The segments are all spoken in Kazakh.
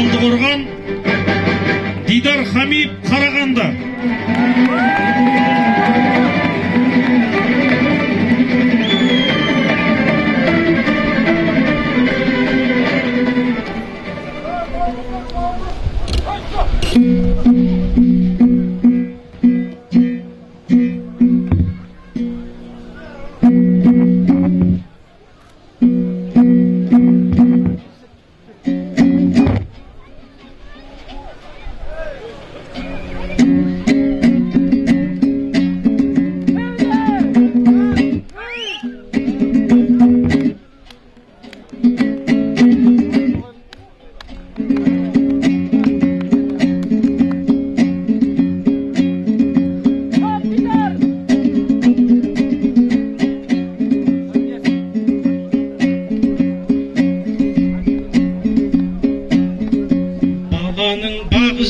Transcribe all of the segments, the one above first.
Талдықорған, Дидар Хамид Қарағанды.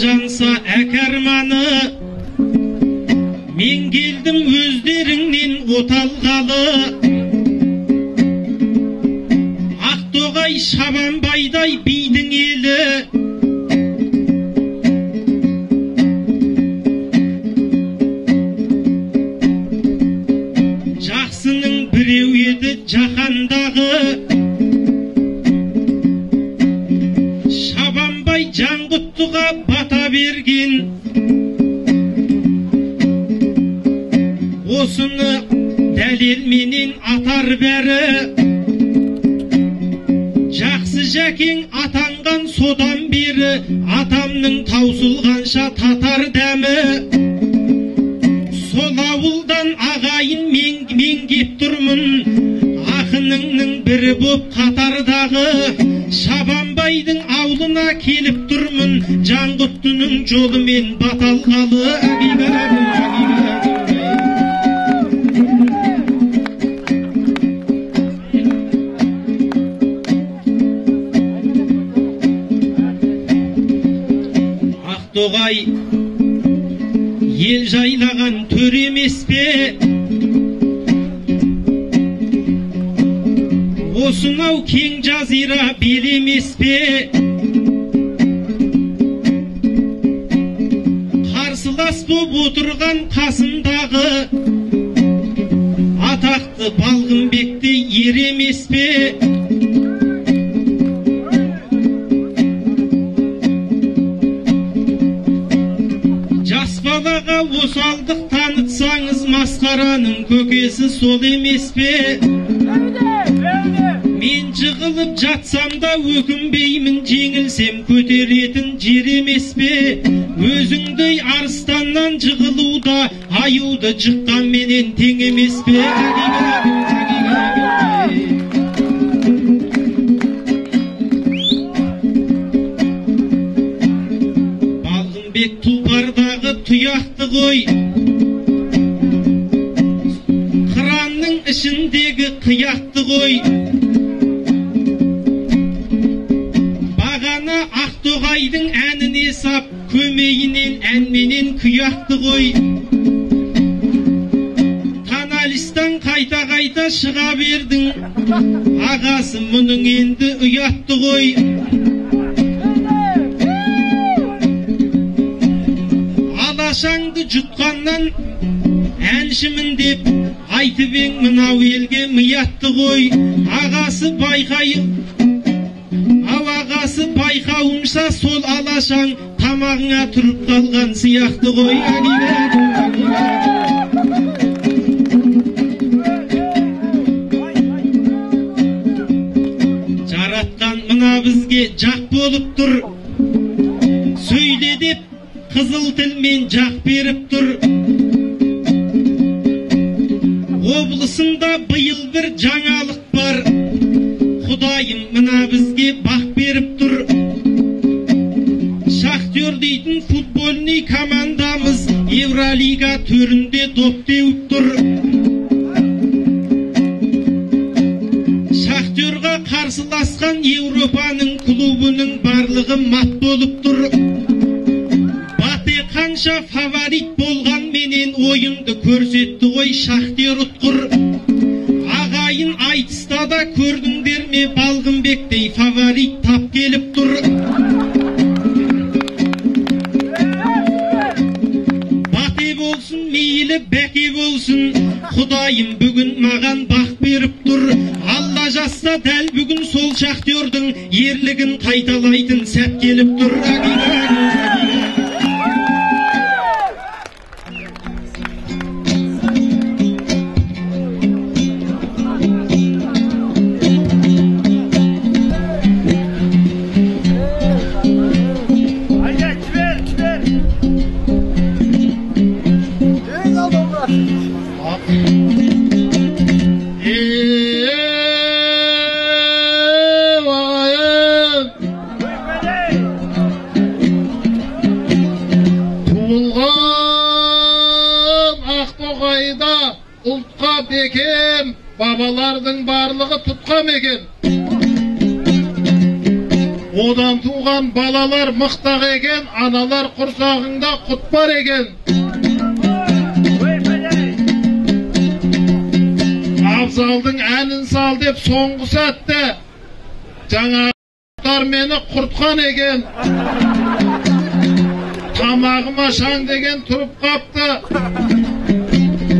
Жанса әкәрманы, мен келдім өздеріңнен оталғалы. Ақтоғай Шабанбайдай бидің елі, жақсының біреу еді жаһандағы. Шабанбай Жанғұттыға бата берген, осыны дәлелменен атар бәрі. Жақсы жәкең атанған содан бері, атамның таусылғанша татар дәмі. Сол ауылдан ағайын мен кеп тұрмын, ақыныңның бірі боп қатардағы. Шабанбайдың аулына келіп тұрмын, Жанғұттының жолымен баталғалы. Ақтоғай ел жайлаған төр емес пе? Осынау кең жазира бел емес пе? Қарсылас боп отырған қасындағы атақты Балғынбекте ер емес пе? Жас балаға осалдық танытсаңыз, масқараның көкесі сол емес пе? Мен жығылып жатсам да өкінбеймін, жеңілсем көтеретін жер емес пе? Өзіңдей арыстаннан жығылуда аюды жыққан менен тең емес пе? Балғынбек тұлпардағы тұяқты ғой, қыранның ішіндегі қияқты ғой. Ақтоғайдың әніне сап, көмейінен әнменен күйақты ғой. Каналистан қайта шыға бердің, ағасы мұның енді ұятты ғой. Алашаңды жұтқаннан әншімін деп айтып ең, мынау елге миятты ғой. Ағасы байқауымша сол алашаң тамағыңа тұрып қалған сияқты ғой. Жаратқан мына бізге жақ болып тұр, сөйле деп қызыл тілмен жақ беріп тұр. Облысында биыл бір жаңалық бар, Құдайым мына бізге бақ беріп тұр. Шахтер дейтін футбольный командамыз Евролига төрінде доп теуіп тұр. Шахтерға қарсыласқан Европаның клубының барлығы мат болып тұр. Бате қанша фаворит болған менен ойынды көрсетті ғой Шахтер ұтқыр. Ағайын айтыста да көрдіңдер ме, Балғынбектей фаворит тап келіп тұр. ағайым бүгін маған бақ беріп тұр. Алла жазса дәл бүгін сол шахтердің ерлігін қайталайтын сәт келіп тұр. Ұлтқа бекем, бабалардың барлығы тұтқам екен. Одан туған балалар мықтақ екен, аналар құрсағыңда құт бар екен. Абзалдың әнін сал деп соңғы сәтте жаңағылар мені құртқан екен. Тамағыма шаң деген тұрып қапты.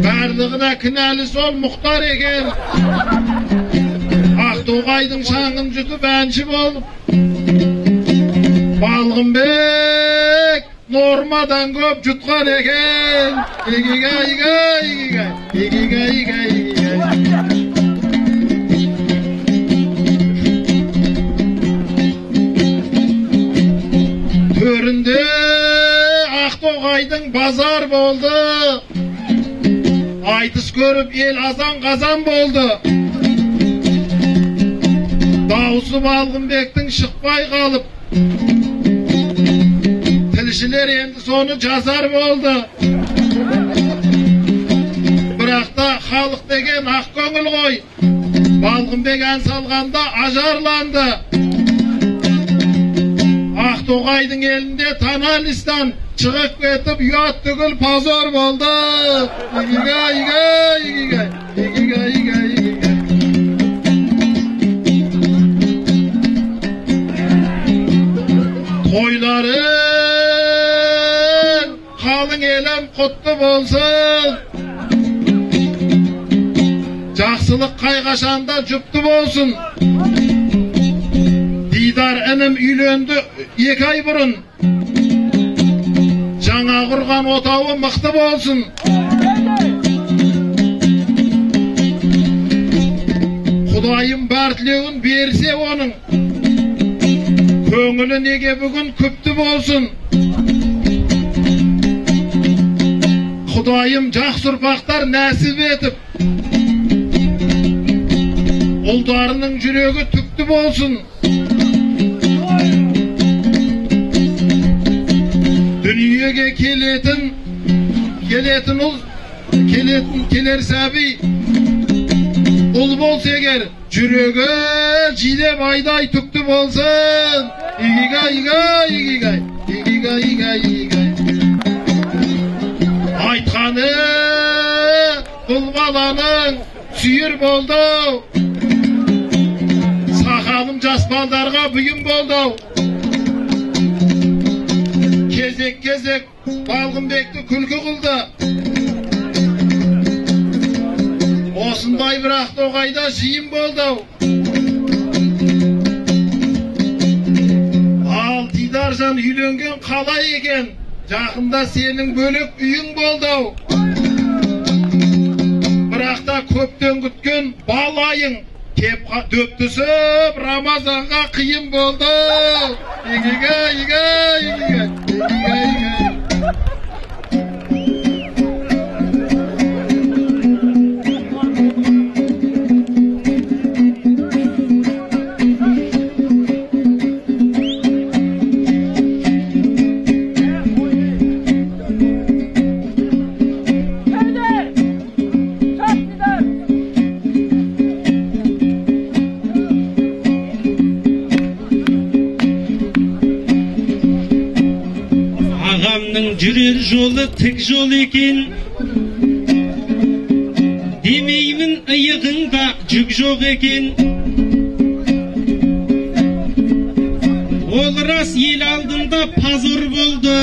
Барлығына кінәлі сол Мұхтар екен. Ақтоғайдың шаңын жұтып әнші болып, Балғынбек нормадан көп жұтқан екен. Төрінде Ақтоғайдың базар болды. Айтыс көріп ел азан қазан болды. Дауысы Балғынбектің шықпай қалып, тілшілер енді соны жазар болды. Бірақта халық деген ақ көңіл ғой, Балғынбек ән салғанда ажарланды. Ақтоғайдың елінде Таналистан шығып кетіп ұят түгіл позор болды. Тойларын қалың елім құтты болсын. Жақсылық қайғашанда жұпты болсын. Дидар інім үйленді 2 ай бұрын. Жаңа құрған отауы мықты болсын. Құдайым бар тілеуін берсе оның, көңілі неге бүгін күпті болсын. Құдайым жақсы ұрпақтар нәсіп етіп, ұлдарының жүрегі түкті болсын. Дүниеге келер сәби ұл болса егер, жүрегі жидеп айдай түкті болсын. Айтқаны бұл баланың сүйір болды. Сақалым жас балдарға бұйым болды. Кезек Балғынбекті күлкі қылды. Осындай бір Ақтоғайда жиын болды. Ал Дидаржан үйленген қалай екен? Жақында сенің бөлек үйің болды. Бірақта көптен күткен балайың кеп дөп түсіп, Рамазанға қиын болды. Жүрер жолы тік жол екен, демеймін иығыңда жүк жоқ екен. Ол рас ел алдында позор болды.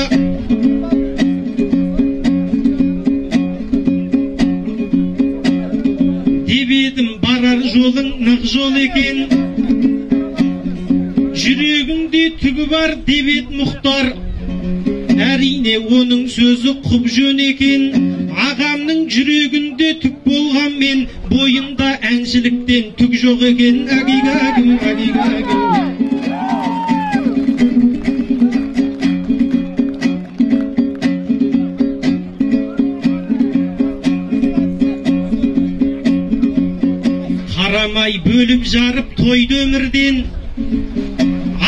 жолың нық жол екен. Жүрегіңде түгі бар деп ед Мұхтар, әрине оның сөзі құп жөн екен. Ағамның жүрегінде түк болғанмен, бойымда әншіліктен түк жоқ екен. Әгигагім, әгигагім. Қарамай бөліп жарып тойды өмірден,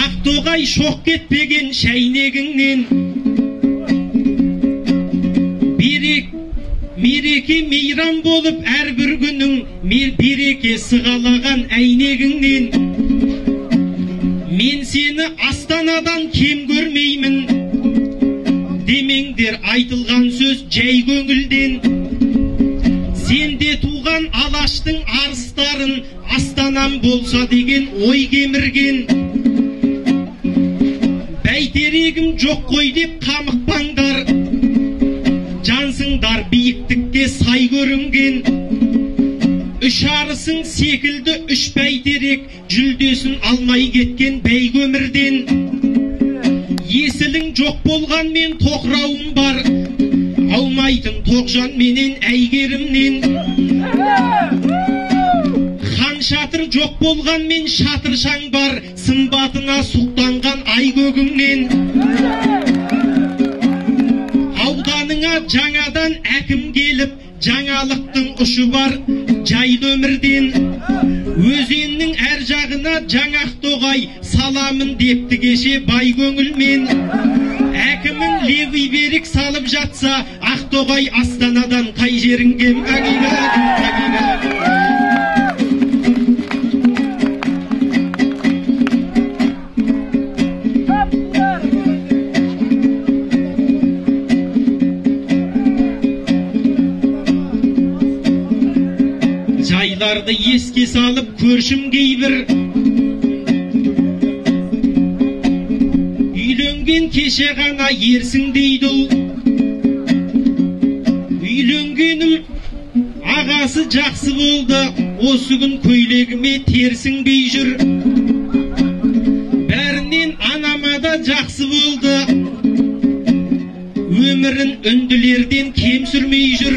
Ақтоғай шоқ кетпеген шәйнегіңнен. Мереке мейрам болып әрбір күнің, береке сығалаған әйнегіңнен. Мен сені Астанадан кем көрмеймін, демеңдер айтылған сөз жай көңілден. Сенде туған Алаштың арыстарын, Астанам болса деген ой кемірген. Бәйтерегім жоқ қой деп қамықпаңдар, жансыңдар биіктікке сай көрінген. Үш арысың секілді үш бәйтерек, жүлдесін алмай кеткен бәйгі өмірден. Есілің жоқ болғанмен тоқырауым бар, алмайтын тоқжан менен әйгерімнен. Хан шатыр жоқ болғанмен шатыршаң бар, сымбатына сұқтанған ай көгіңнен. Ауданыңа жаңадан әкім келіп, жаңалықтың ұшы бар жайлы өмірден. Өзеннің әр жағына жаңа Ақтоғай саламын депті кеше бай көңілмен. Әкімің левый берік салып жатса, Ақтоғай Астанадан қай жерің кем? Әгигагім, әгигагім. Жайларды еске салып көршім кейбір, үйленген кеше ғана ерсің дейді ұл. Үйленгенім ағасы жақсы болды, осы күн көйлегіме терсінбей жүр. Бәрінен анама да жақсы болды, өмірін үнділерден кем сүрмей жүр.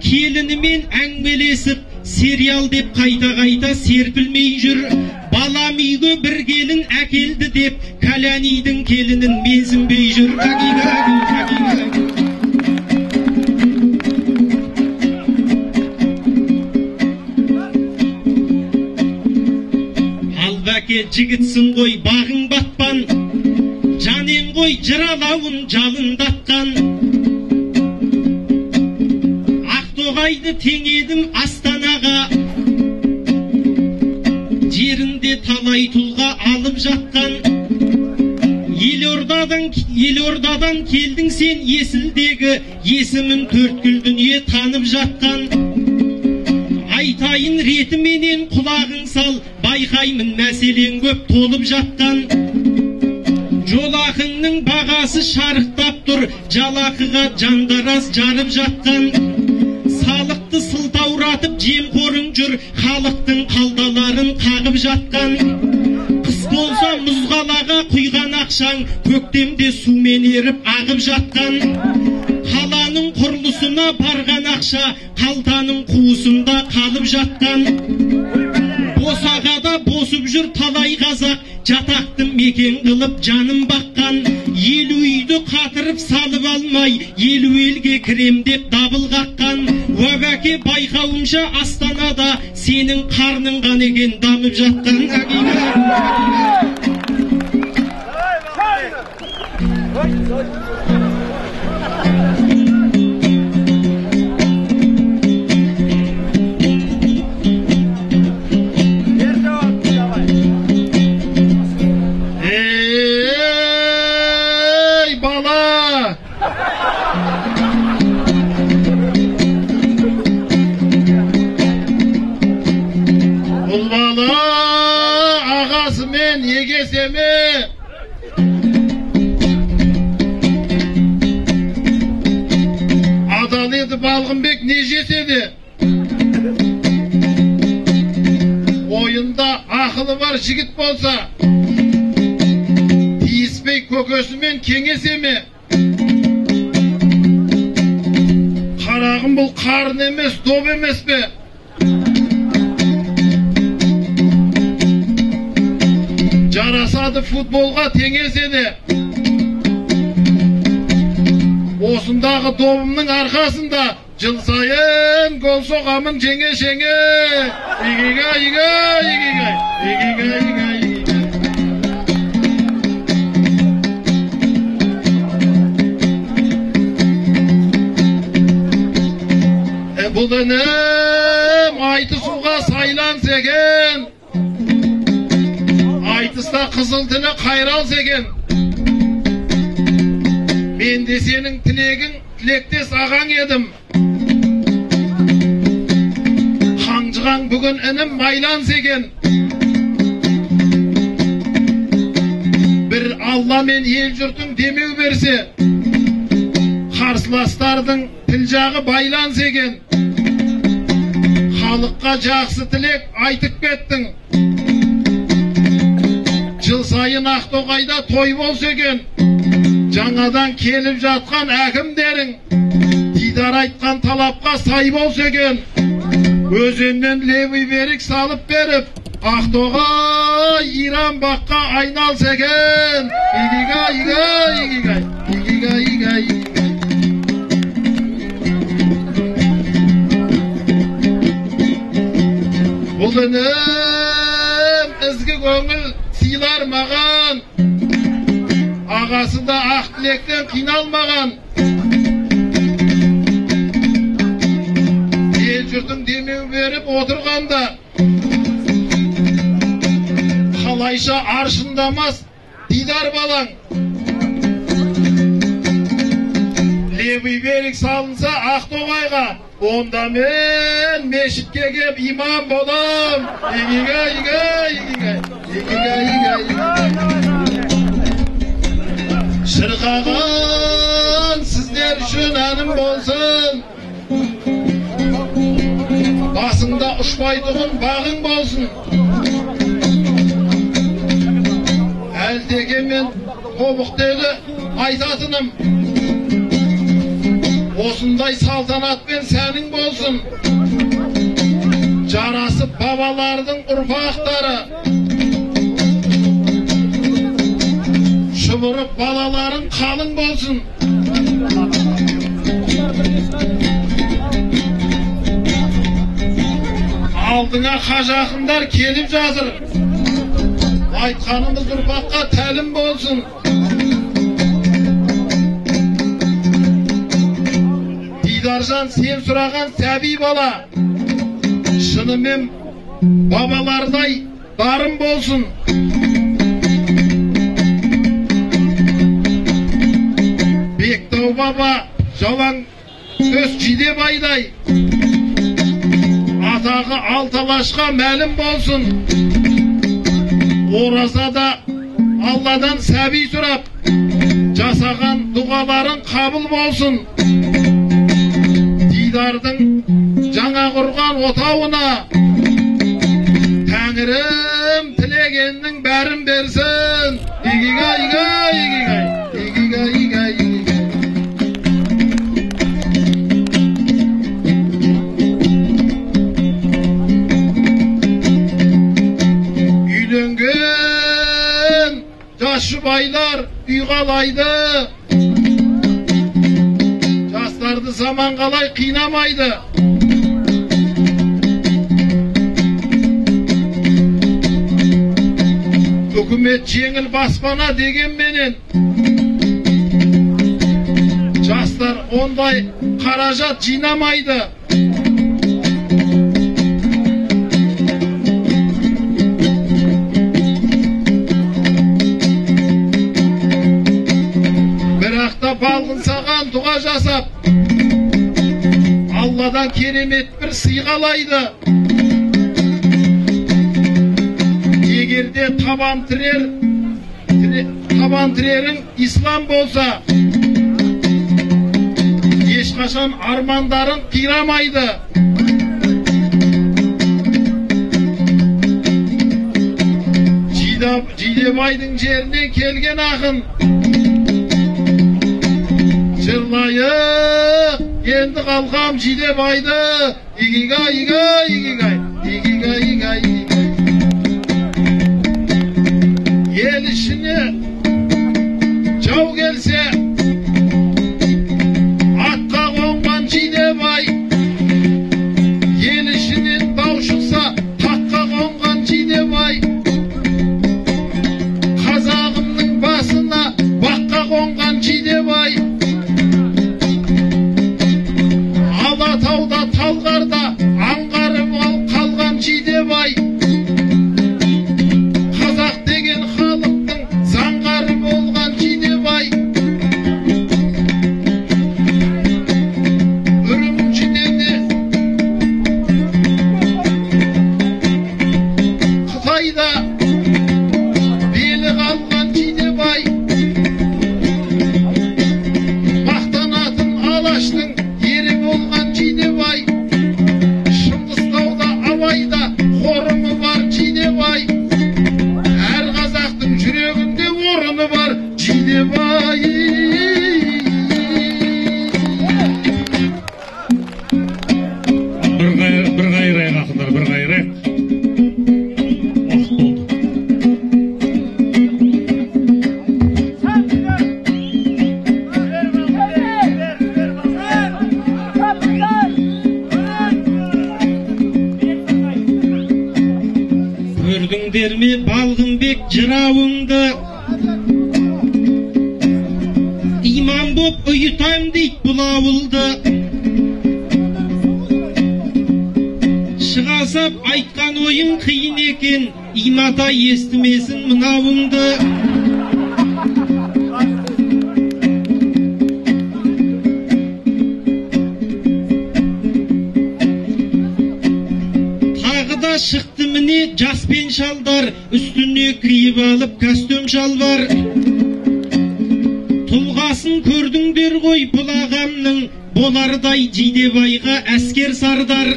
Келінімен әңгімелесіп, сериал деп қайта-қайта серпілмей жүр. Балам үйге бір келін әкелді деп, Кәләнидің келінін менсінбей жүр. Әгигагім, әгигагім. Албәке жігітсің ғой бағың батпан, жанен ғой жыралауын жалындатқан. Ақтоғайды теңедім Астанаға, жерінде талай тұлға алып жатқан. Елордадан келдің сен есілдегі, есімін төрткүл дүние танып жатқан. Айтайын ретіменен құлағың сал, байқаймын мәселен көп толып жатқан. Жолақыңның бағасы шарықтап тұр, жалақыға жандарас жарып жатқан. Салықты сылтауратып жемқорың жүр, халықтың қалдаларын қағып жатқан. Қыс болса мұзғалаға құйған ақшаң, көктемде сумен еріп ағып жатқан. Қаланың құрылысына барған ақша, қалтаның қуысында қалып жатқан. Босағада босып жүр талай қазақ, жатақты мекен қылып жаным баққан. Елу үйді қатырып салып алмай, елу елге кірем деп дабыл қаққан. Уәбәке байқауымша Астанада сенің қарның қан екен дамып жатқан. Балғынбек не жесе де ойында ақылы бар жігіт болса, тиіспей көкесімен кеңесе ме? Қарағым, бұл қарын емес, доп емес пе? Жарасады футболға теңесе де, осындағы добымның арқасында жыл сайын гол соғамын жеңе-жеңе. Игига, ига, игига, игига, ига, игига. Бұл інім айтысуға сайланса екен, айтыста қызыл тілі қайралса екен. Мен де сенің тілегің тілектес ағаң едім. Қаңжыған бүгін інім майланса екен. Бір Алла мен ел жұртың демеу берсе, қарсыластардың тіл жағы байланса екен. Халыққа жақсы тілек айтып кеттің. Жыл сайын Ақтоғайда той болса екен. Жаңадан келіп жатқан әкімдерің дидар айтқан талапқа сай болса екен. Өзеннен левый берік салып беріп, Ақтоғай Иран баққа айналса екен. Игига, ига, игига, игига, ига, игига. Бұл інім ізгі көңіл сыйлар маған, ағасы да ақ тілектен қиналмаған. Ел жұртың демеу беріп отырғанда, қалайша аршындамас дидар балаң. Левый берік салынса Ақтоғайға, онда мен мешітке кеп имам болам. Игига, ига, игига, игига, ига, ига. Шырқаған сіздер үшін әнім болсын, басыңда ұшпайтұғын бағың болсын. Әлдеге мен тобықтегі айтатыным, осындай салтанатпен сәнің болсын. Жарасып бабалардың ұрпақтары, шұбырып балаларын қалың болсын. Алдыңа қажақындар келіп жатыр, айтқанымыз ұрпаққа тәлім болсын. Дидаржан сен сұраған сәби бала, шынымен бабалардай дарын болсын. Бектау баба жалаң төс жидебайдай, атағы алталашқа мәлім болсын. Оразада Алладан сәби сұрап, жасаған дұғаларын қабыл болсын. Дидардың жаңа құрған отауына Тәңірім тілегеннің бәрін берсін. Игига, ига, игига, игига, ига, игига. Үйленген жас жұбайлар үй қалайды, жастарды заман қалай қинамайды. Үкімет жеңіл баспана дегенменен жастар ондай қаражат жинамайды. Бірақта балғын саған дұға жасап, Алладан керемет бір сый қалайды. Егерде табан тірерің ислам болса, еш ешқашан армандарын қирамайды. Жидебайдың жерінен келген ақын жырлайық енді қалқам Жидебайды, игигай, игигай, игигай, игигай, игигай, игигай. Ел ішіне жау келсе атқа қонған Жидебай, ел ішінен дау шықса таққа қонған Жидебай, қазағымның басына баққа қонған Жидебай, Алатауда талғарда аңғарып қалған Жидебай, қазақ деген халықтың заңғары болған Жидебай, Үрімшіден де Қытайда белі қалған Жидебай, мақтанатын Алаштың ері болған Жидебай, Шыңғыстауда Абайда қорымы бар Жидебай, әр қазақтың жүрегінде орны бар Жидебай. бір қайырайық ақындар, бір қайырайық. Уақыт болды. Көрдіңдер ме Балғынбек жырауыңды, имам боп ұйытам дейт бұл ауылды. Шыға сап айтқан ойың қиын екен, иматай естімесін мынауыңды. Тағы да шықты міне жас пен шалдар, үстіне киіп алып костюм шалбар. Тұлғасын көрдіңдер ғой бұл ағамның, болардай Жидебайға әскер сардар.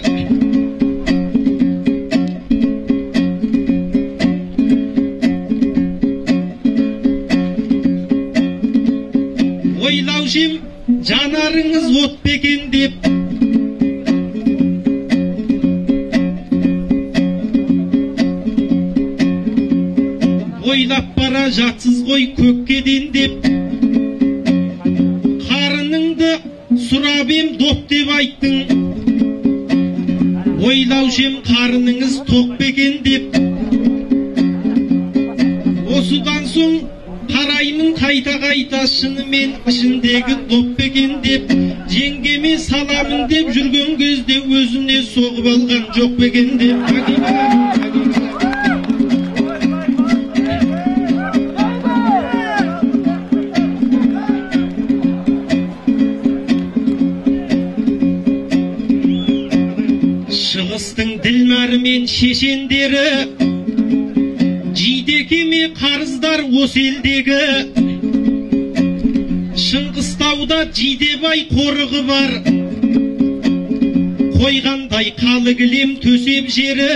Ойлаушым жанарыңыз от бекен деп, ойлап бара жатсыз ғой көкке дендеп. Қарыныңды сұрап ем доп деп айттың, ойлаушым қарыныңыз тоқ бекен деп. Осыдан соң қараймын қайта-қайта шынымен ішіндегі доп бекен деп. Жеңгеме саламын деп жүрген кезде өзіне соғып алған жоқ бекен деп. Шығыстың ділмәрі мен шешендері, Жидекеме қарыздар осы елдегі. Шыңғыстауда Жидебай қорығы бар, қойғандай қалы кілем төсеп жері.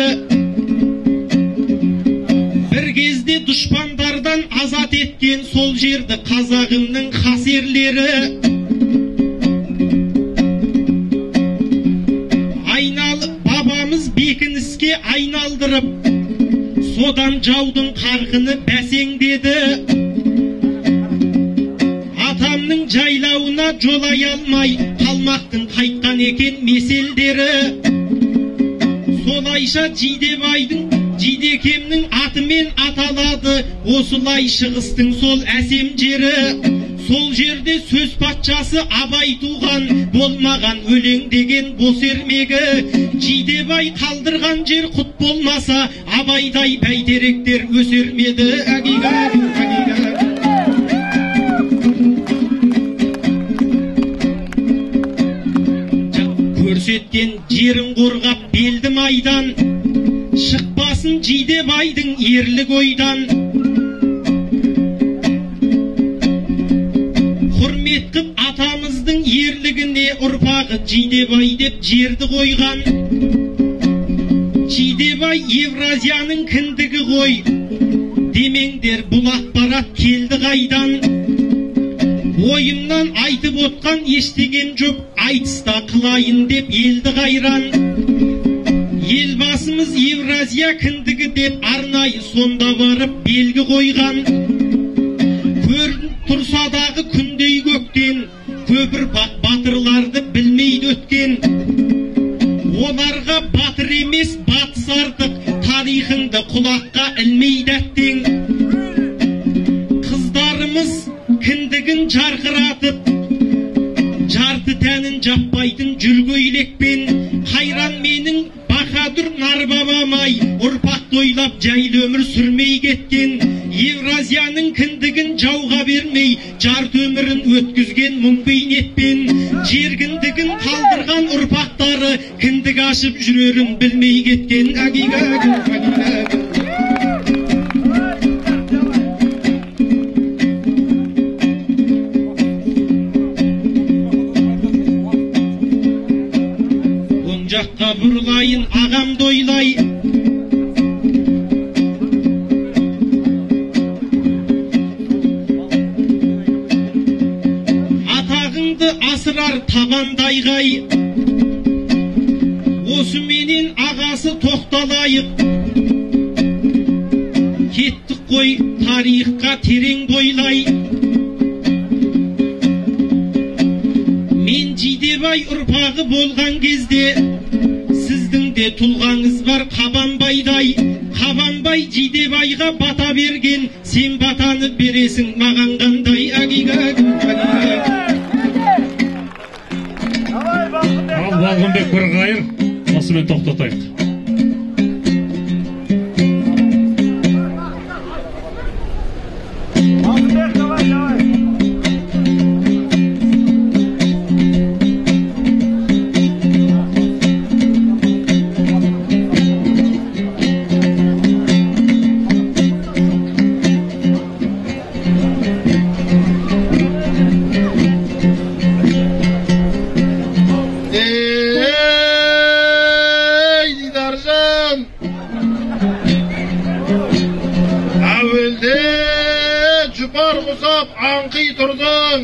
Бір кезде дұшпандардан азат еткен сол жерді қазағымның қасерлері. Бабамыз бекініске айналдырып, содан жаудың қарқыны бәсеңдеді. Атамның жайлауына жолай алмай қалмақтың қайтқан екен меселдері. Солайша Жидекемнің атымен аталады, осылай шығыстың сол әсем жері. Сол жерде сөз патшасы Абай туған, болмаған өлең деген бос ермегі. Жидебай қалдырған жер құт болмаса, Абайдай бәйтеректер өсермеді. Көрсеткен жерін қорғап белді майдан, шықпасын Жидебайдың ерлік ойдан. Құрмет қып атамыздың ерлігіне ұрпағы Жидебай деп жерді қойған. Жидебай Евразияның кіндігі ғой, демеңдер бұл ақпарат келді қайдан? Ойымнан айтып отқан ештеген жоқ, айтыста қылайын деп елді қайран. Елбасымыз Евразия кіндігі деп арнайы сонда барып белгі қойған. Көрініп тұрсадағы күндей көктен, көп ұрпақ батырларды білмейді өткен. Оларға батыр емес батыс артық, тарихыңды құлаққа ілмейді әттең. Қыздарымыз кіндігін жарқыратып, жарты тәнін жаппайтын жүргөйлекпен. Қайран менің Бахадүр Нарбабамай, ұрпақ тойлап жайлы өмір сүрмей кеткен. Евразияның кіндігін жауға бермей, жарты өмірін өткізген мұңбейнетпен. Жер кіндігін қалдырған ұрпақтары, кіндік ашып жүрерін білмей кеткен. Оң жаққа бұрылайын, ағам дойлай. Асырар табандайғай, осы менен ағасы тоқталайық. Кеттік қой тарихқа терең бойлай. Мен Жидебай ұрпағы болған кезде, сіздің де тұлғаңыз бар Қабанбайдай. Қабанбай Жидебайға бата берген, сен батаны бересің маған қандай? Балғынбек бір қайыр, осымен тоқтатайық. Аңқи тұрдың,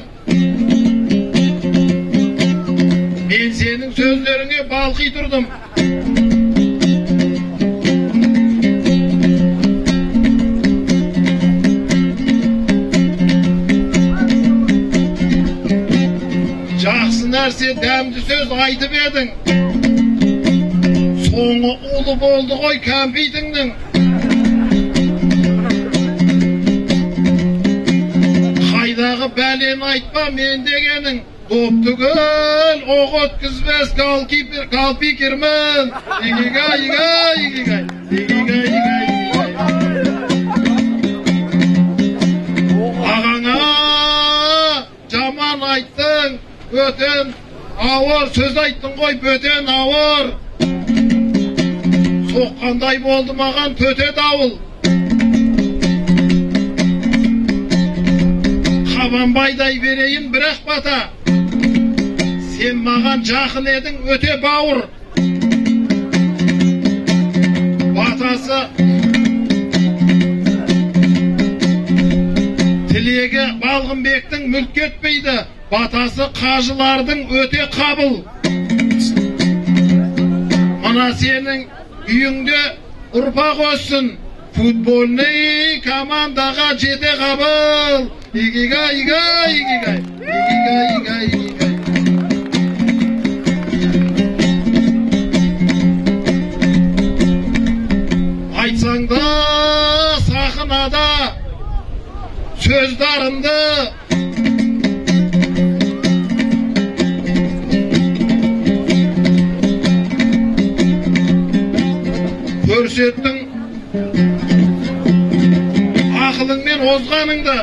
мен сенің сөздеріңе балқи тұрдым. Жақсы нәрсе, дәмді сөз айтып едің. Соңы ұлы болды ғой кәмпитіңнің. Бәлен айтпа мен дегенің, доп түгіл, оқ өткізбес калпикермін. Ағаңа жаман айттың, бөтен ауыр сөз айттың ғой, бөтен ауыр. Соққандай болды маған төте дауыл. Қабанбайдай берейін бірақ бата, сен маған жақын едің өте бауыр. Батасы тілегі Балғынбектің мүлт кетпейді, батасы қажылардың өте қабыл. Мына сенің үйіңде ұрпақ өссін, футбольный командаға жете қабыл. Айтсаң да сахнада söz darındı. Көрсеттің ақылыңмен озғаныңды.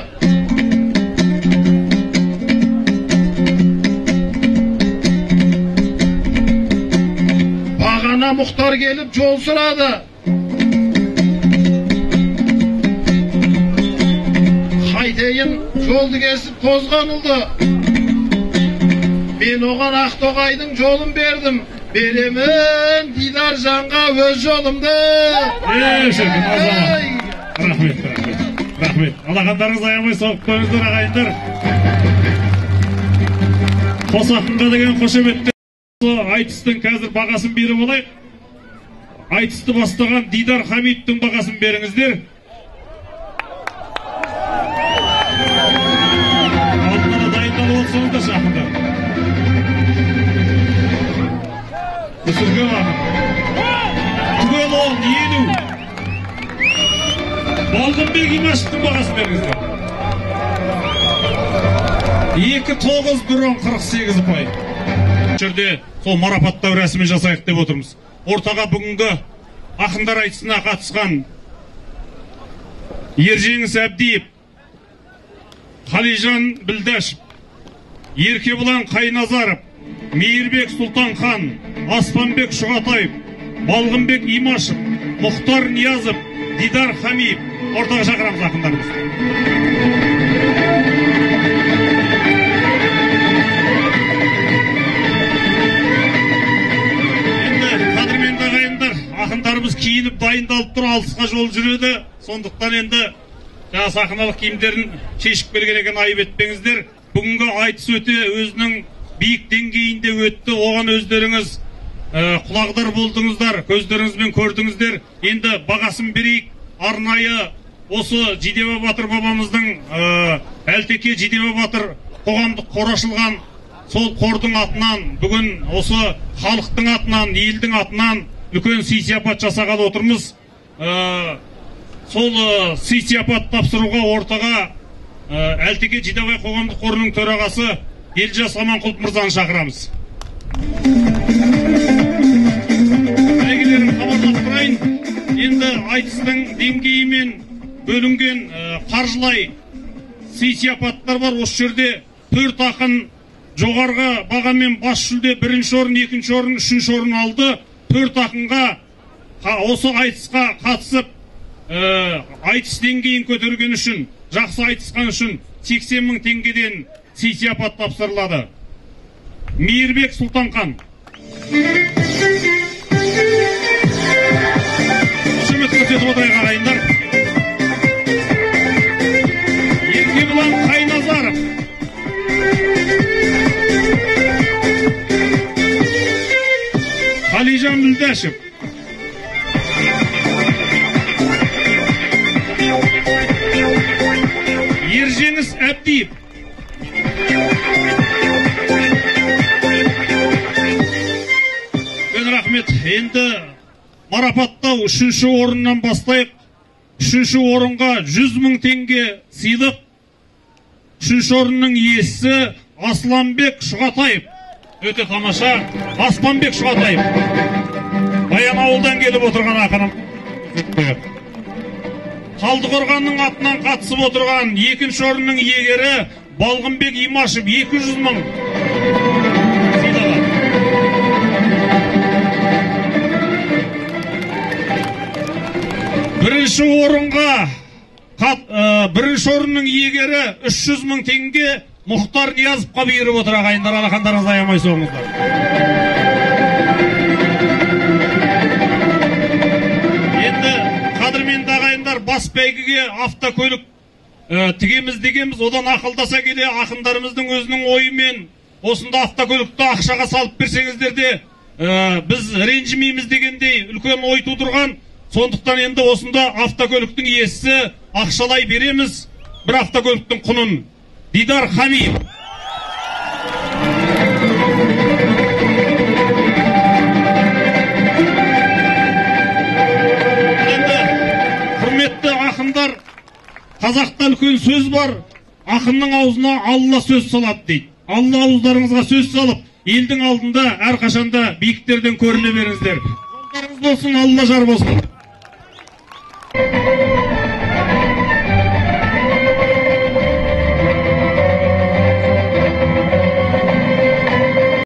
Бағана Мұхтар келіп жол сұрады. Қайтейін, жолды кесіп тозғанылды. Мен оған Ақтоғайдың жолын бердім. Беремін Дидар жанға өз жолымды. Шіркін, азамат. Рахмет. Рахмет. Алақандарыңыз аямай соғып қойыңыздар, ағайындар. Қос ақынға деген қошеметтер. Айтыстың қазір бағасын беріп олайық. Айтысты бастаған Дидар Хамидтің бағасын беріңіздер. Алдына дайындалып отырсаңыздар жақында. Түсірген ақын. Түгел ол елу. Балғынбек Имашевтің бағасын беріңіздер. 2,9,1,48 ұпай. Жерде сол марапаттау рәсімін жасайық деп отырмыз. Ортаға бүгінгі ақындар айтысына қатысқан Ержеңіс Әбдиев, Қалижан Білдәшев, Еркебұлан Қайназаров, Мейірбек Сұлтанхан, Аспанбек Шұғатаев, Балғынбек Имашев, Мұхтар Ниязов, Дидар Хамиев ортаға шақырамыз ақындарымыз. Ақындарымыз киініп дайындалып тұр, алысқа жол жүреді. Сондықтан енді жаңа сахналық киімдерін шешіп келген екен, айып етпеңіздер. Бүгінгі айтыс өте өзінің биік деңгейінде өтті. Оған өздеріңіз құлағдар болдыңыздар, көздеріңізбен көрдіңіздер. Енді бағасын берейік. Арнайы осы Жидебай Батыр бабамыздың Әлтеке Жидебай Батыр қоғамдық қоры ашылған сол қордың атынан, бүгін осы халықтың атынан, елдің атынан үлкен сый-сияпат жасағалы отырмыз. Сол сый-сияпат тапсыруға ортаға Әлтеке Жидебай қоғамдық қорының төрағасы Елжас Аманқұлов мырзаны шақырамыз. Бәйгелерін хабарлап тұрайын. Енді айтыстың деңгейімен бөлінген қаржылай сый-сияпаттар бар. Осы жерде 4 ақын жоғарғы бағамен бас жүлде 1-ші орын, 2-ші орын, 3-ші орын алды. 4 ақынға осы айтысқа қатысып айтыс деңгейін көтерген үшін, жақсы айтысқан үшін 80 мың теңгеден сый-сияпат тапсырылады. Мейірбек Сұлтанхан, қошемет көрсетіп отырайық ағайындар. Еркебұлан Қайназаров, Қалижан Білдәшев, Ержеңіс Әбдиев, рахмет. Енді марапаттау 3-ші орыннан бастайық. 3-ші орынға 100 мың теңге сыйлық. 3-ші орынның иесі Асланбек Шұғатаев. Өте тамаша. Аспанбек Шұғатаев. Баянауылдан келіп отырған ақыным. Талдықорғанның атынан қатысып отырған 2-ші орынның иегері Балғынбек Имашев 200 мың. Бірінші орынның иегері 300 мың теңге Мұхтар Ниязовқа бұйырып отыр ағайындар, алақандарыңызды аямай соғыңыздар. Енді қадірменді ағайындар, бас бәйгеге автокөлік тігеміз дегенбіз, одан ақылдаса келе ақындарымыздың өзінің ойымен осында автокөлікті ақшаға салып берсеңіздер де біз ренжімейміз дегендей үлкен ой тудырған. Сондықтан енді осында автокөліктің иесі ақшалай береміз бір автокөліктің құнын. Дидар Хамиев. Енді құрметті ақындар, қазақта үлкен сөз бар, ақынның аузына Алла сөз салады дейді. Алла ауыздарыңызға сөз салып, елдің алдында әрқашанда биіктерден көріне беріңіздер. Жолдарыңыз болсын, Алла жар болсын.